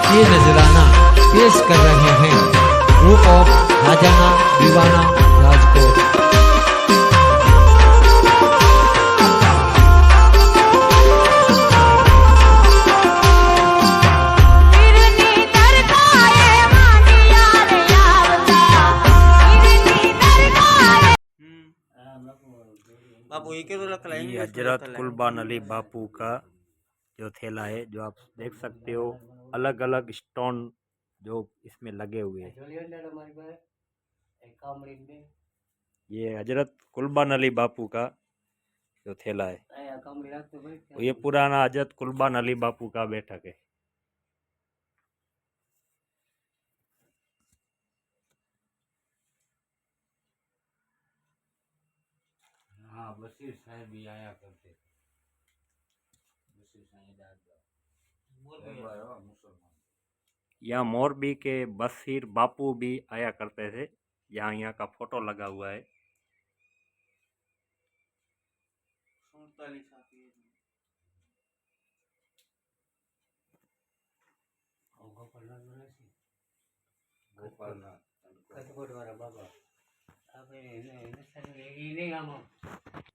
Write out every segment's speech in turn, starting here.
ये नजराना पेश कर रहे हैं ग्रुप ऑफ राजाना दीवाना राजकोट। ये हजरत कुर्बान अली बापू का जो थैला है, जो आप देख सकते हो अलग अलग स्टोन जो इसमें लगे हुए हैं। ये हजरत कुर्बान अली बापू का जो थैला है, ये पुराना हजरत कुर्बान अली बापू का बैठक है। हाँ, बशीर साहब भी आया करते थे। बशीर साहब यहाँ मोरबी के बशीर बापू भी आया करते थे। यहाँ का फोटो लगा हुआ है।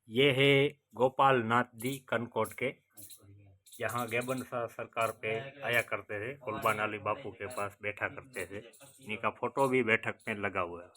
ये है गोपाल नाथ जी कनकोट के। यहाँ गेबन शाह सरकार पे आया करते थे, कुर्बान अली बापू के पास बैठा करते थे। इनका फोटो भी बैठक में लगा हुआ है।